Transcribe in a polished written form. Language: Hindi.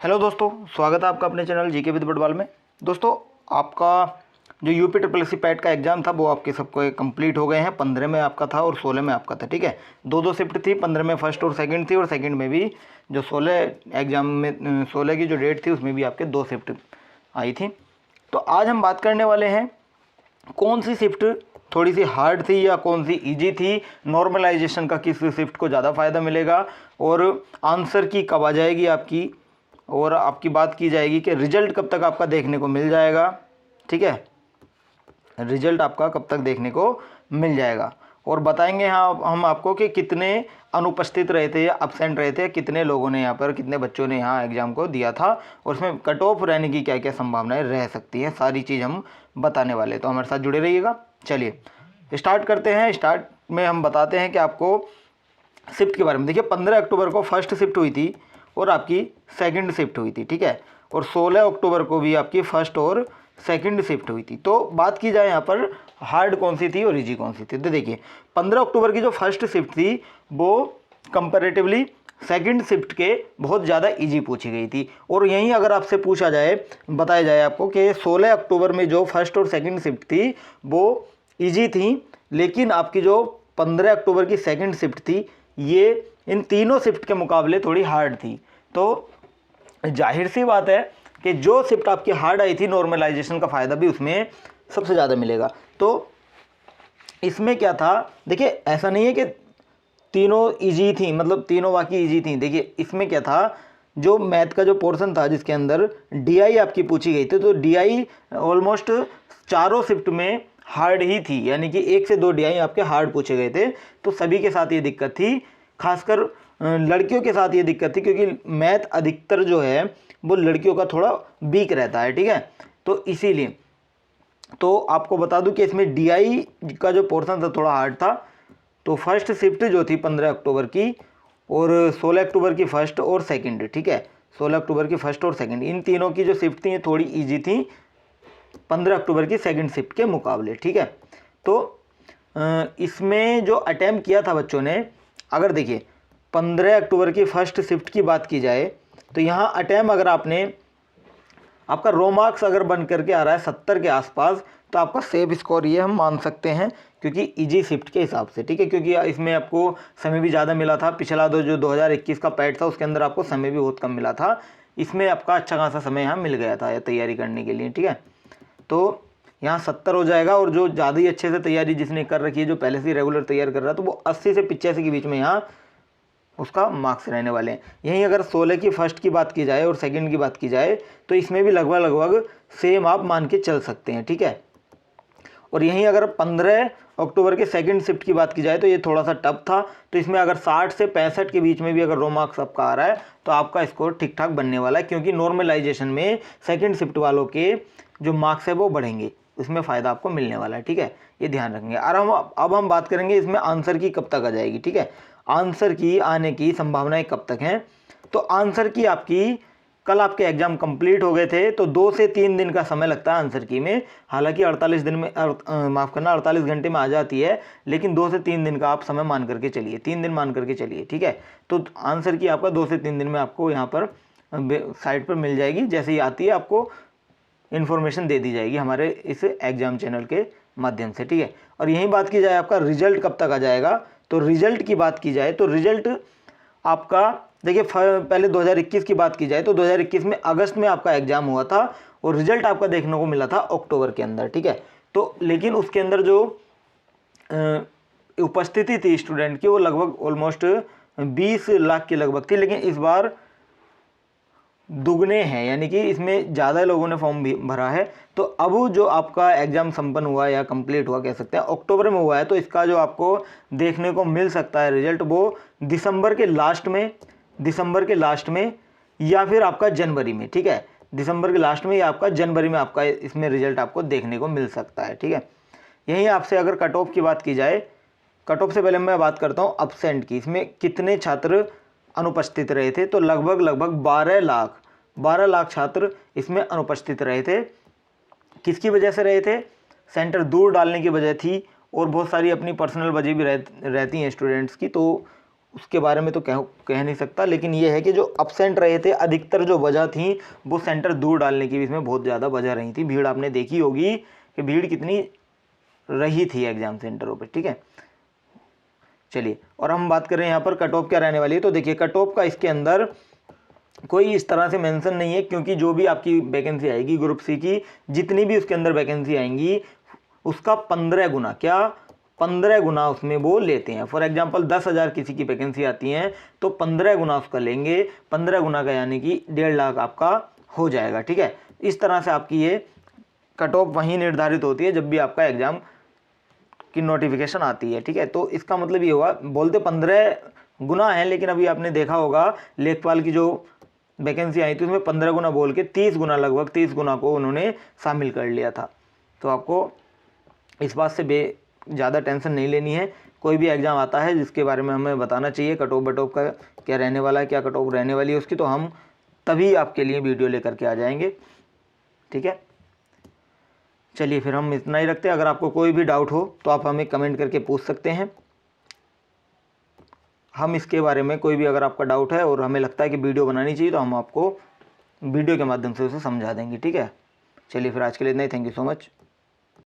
हेलो दोस्तों, स्वागत है आपका अपने चैनल जीके विद फुटबॉल में। दोस्तों, आपका जो UP triple S C PET का एग्ज़ाम था वो आपके सबको कंप्लीट हो गए हैं। 15 में आपका था और 16 में आपका था। ठीक है, दो शिफ्ट थी। 15 में फर्स्ट और सेकंड थी, और सेकंड में भी जो 16 एग्ज़ाम में 16 की जो डेट थी उसमें भी आपके 2 शिफ्ट आई थी। तो आज हम बात करने वाले हैं कौन सी शिफ्ट थोड़ी सी हार्ड थी या कौन सी ईजी थी, नॉर्मलाइजेशन का किस शिफ्ट को ज़्यादा फ़ायदा मिलेगा, और आंसर की कब आ जाएगी आपकी, और आपकी बात की जाएगी कि रिजल्ट कब तक आपका देखने को मिल जाएगा। ठीक है, रिजल्ट आपका कब तक देखने को मिल जाएगा, और बताएंगे हाँ हम आपको कि कितने अनुपस्थित रहे थे या अब्सेंट रहे थे, कितने लोगों ने यहाँ पर, कितने बच्चों ने यहाँ एग्ज़ाम को दिया था, और उसमें कट ऑफ रहने की क्या क्या संभावनाएं रह सकती हैं, सारी चीज़ हम बताने वाले। तो हमारे साथ जुड़े रहिएगा। चलिए स्टार्ट करते हैं। स्टार्ट में हम बताते हैं कि आपको शिफ्ट के बारे में। देखिए, 15 अक्टूबर को फर्स्ट शिफ्ट हुई थी और आपकी सेकंड शिफ्ट हुई थी। ठीक है, और 16 अक्टूबर को भी आपकी फर्स्ट और सेकंड शिफ्ट हुई थी। तो बात की जाए यहाँ पर हार्ड कौन सी थी और इजी कौन सी थी, तो देखिए 15 अक्टूबर की जो फर्स्ट शिफ्ट थी वो कंपैरेटिवली सेकंड शिफ्ट के बहुत ज़्यादा इजी पूछी गई थी। और यहीं अगर आपसे पूछा जाए, बताया जाए आपको कि 16 अक्टूबर में जो फर्स्ट और सेकंड शिफ्ट थी वो इजी थी, लेकिन आपकी जो 15 अक्टूबर की सेकंड शिफ्ट थी ये इन तीनों शिफ्ट के मुकाबले थोड़ी हार्ड थी। तो जाहिर सी बात है कि जो शिफ्ट आपकी हार्ड आई थी, नॉर्मलाइजेशन का फ़ायदा भी उसमें सबसे ज़्यादा मिलेगा। तो इसमें क्या था, देखिए ऐसा नहीं है कि तीनों इजी थी, मतलब तीनों वाकई इजी थी। देखिए इसमें क्या था, जो मैथ का जो पोर्शन था जिसके अंदर डीआई आपकी पूछी गई थी, तो डीआई ऑलमोस्ट चारों शिफ्ट में हार्ड ही थी, यानी कि 1 से 2 डीआई आपके हार्ड पूछे गए थे। तो सभी के साथ ये दिक्कत थी, खासकर लड़कियों के साथ ये दिक्कत थी, क्योंकि मैथ अधिकतर जो है वो लड़कियों का थोड़ा वीक रहता है। ठीक है, तो इसीलिए तो आपको बता दूं कि इसमें डीआई का जो पोर्शन था थोड़ा हार्ड था। तो फर्स्ट शिफ्ट जो थी 15 अक्टूबर की, और 16 अक्टूबर की फर्स्ट और सेकंड। ठीक है, 16 अक्टूबर की फर्स्ट और सेकंड, इन तीनों की जो शिफ्ट थी ये थोड़ी इजी थी 15 अक्टूबर की सेकंड शिफ्ट के मुकाबले। ठीक है, तो इसमें जो अटैम्प्ट किया था बच्चों ने, अगर देखिए 15 अक्टूबर की फर्स्ट शिफ्ट की बात की जाए तो यहाँ अटैम्प्ट अगर आपका रो मार्क्स अगर बन करके आ रहा है 70 के आसपास, तो आपका सेफ स्कोर ये हम मान सकते हैं, क्योंकि इजी शिफ्ट के हिसाब से। ठीक है, क्योंकि इसमें आपको समय भी ज़्यादा मिला था। पिछला जो 2021 का पैट था उसके अंदर आपको समय भी बहुत कम मिला था, इसमें आपका अच्छा खासा समय यहाँ मिल गया था तैयारी करने के लिए। ठीक है, तो यहाँ 70 हो जाएगा, और जो ज़्यादा ही अच्छे से तैयारी जिसने कर रखी है, जो पहले से रेगुलर तैयार कर रहा है, तो वो 80 से 85 के बीच में यहाँ उसका मार्क्स रहने वाले हैं। यहीं अगर 16 की फर्स्ट की बात की जाए और सेकंड की बात की जाए तो इसमें भी लगभग सेम आप मान के चल सकते हैं। ठीक है, और यहीं अगर 15 अक्टूबर के सेकंड शिफ्ट की बात की जाए तो ये थोड़ा सा टफ था। तो इसमें अगर 60 से 65 के बीच में भी अगर रो मार्क्स आपका आ रहा है तो आपका स्कोर ठीक ठाक बनने वाला है, क्योंकि नॉर्मलाइजेशन में सेकंड शिफ्ट वालों के जो मार्क्स है वो बढ़ेंगे, इसमें फ़ायदा आपको मिलने वाला है। ठीक है, ये ध्यान रखेंगे। और अब हम बात करेंगे इसमें आंसर की कब तक आ जाएगी। ठीक है, आंसर की आने की संभावनाएं कब तक हैं, तो आंसर की आपकी कल आपके एग्जाम कंप्लीट हो गए थे, तो 2 से 3 दिन का समय लगता है आंसर की में। हालांकि 48 दिन में माफ़ करना 48 घंटे में आ जाती है, लेकिन 2 से 3 दिन का आप समय मान करके चलिए, 3 दिन मान करके चलिए। ठीक है, तो आंसर की आपका 2 से 3 दिन में आपको यहाँ पर साइट पर मिल जाएगी। जैसे ही आती है आपको इन्फॉर्मेशन दे दी जाएगी हमारे इस एग्ज़ाम चैनल के माध्यम से। ठीक है, और यही बात की जाए आपका रिजल्ट कब तक आ जाएगा, तो रिजल्ट की बात की जाए तो रिजल्ट आपका देखिए पहले 2021 की बात की जाए तो 2021 में अगस्त में आपका एग्ज़ाम हुआ था, और रिजल्ट आपका देखने को मिला था अक्टूबर के अंदर। ठीक है, तो लेकिन उसके अंदर जो उपस्थिति थी स्टूडेंट की वो लगभग ऑलमोस्ट 20 लाख के लगभग थी, लेकिन इस बार दुगने हैं, यानी कि इसमें ज़्यादा लोगों ने फॉर्म भी भरा है। तो अब जो आपका एग्ज़ाम संपन्न हुआ या कंप्लीट हुआ कह सकते हैं, अक्टूबर में हुआ है, तो इसका जो आपको देखने को मिल सकता है रिजल्ट वो दिसंबर के लास्ट में या फिर आपका जनवरी में। ठीक है, दिसंबर के लास्ट में या आपका जनवरी में आपका इसमें रिजल्ट आपको देखने को मिल सकता है। ठीक है, यहीं आपसे अगर कट ऑफ की बात की जाए, कट ऑफ से पहले मैं बात करता हूँ अब्सेंट की। इसमें कितने छात्र अनुपस्थित रहे थे, तो लगभग 12 लाख छात्र इसमें अनुपस्थित रहे थे। किसकी वजह से रहे थे, सेंटर दूर डालने की वजह थी, और बहुत सारी अपनी पर्सनल वजह भी रहती हैं स्टूडेंट्स की, तो उसके बारे में तो कह नहीं सकता, लेकिन ये है कि जो अपसेंट रहे थे अधिकतर जो वजह थी वो सेंटर दूर डालने की भी इसमें बहुत ज़्यादा वजह रही थी। भीड़ आपने देखी होगी कि भीड़ कितनी रही थी एग्ज़ाम सेंटरों पर, ठीक है। चलिए, और हम बात करें यहाँ पर कट ऑफ क्या रहने वाली है। तो देखिए कट ऑफ का इसके अंदर कोई इस तरह से मेंशन नहीं है, क्योंकि जो भी आपकी वैकेंसी आएगी ग्रुप सी की, जितनी भी उसके अंदर वैकेंसी आएंगी उसका 15 गुना, क्या 15 गुना उसमें वो लेते हैं। फॉर एग्जांपल 10,000 किसी की वैकेंसी आती है तो 15 गुना उसका लेंगे, 15 गुना का यानी कि 1.5 लाख आपका हो जाएगा, ठीक है। इस तरह से आपकी ये कट ऑफ वहीं निर्धारित होती है जब भी आपका एग्ज़ाम की नोटिफिकेशन आती है, ठीक है। तो इसका मतलब ये हुआ, बोलते 15 गुना है, लेकिन अभी आपने देखा होगा लेखपाल की जो वैकेंसी आई थी उसमें 15 गुना बोल के 30 गुना, लगभग 30 गुना को उन्होंने शामिल कर लिया था। तो आपको इस बात से ज़्यादा टेंशन नहीं लेनी है। कोई भी एग्ज़ाम आता है जिसके बारे में हमें बताना चाहिए कट ऑफ बट ऑफ का क्या रहने वाला है, क्या कट ऑफ रहने वाली है उसकी, तो हम तभी आपके लिए वीडियो लेकर के आ जाएंगे, ठीक है। चलिए फिर हम इतना ही रखते हैं। अगर आपको कोई भी डाउट हो तो आप हमें कमेंट करके पूछ सकते हैं। हम इसके बारे में कोई भी अगर आपका डाउट है और हमें लगता है कि वीडियो बनानी चाहिए तो हम आपको वीडियो के माध्यम से उसे समझा देंगे, ठीक है। चलिए फिर आज के लिए इतना ही। Thank you so much.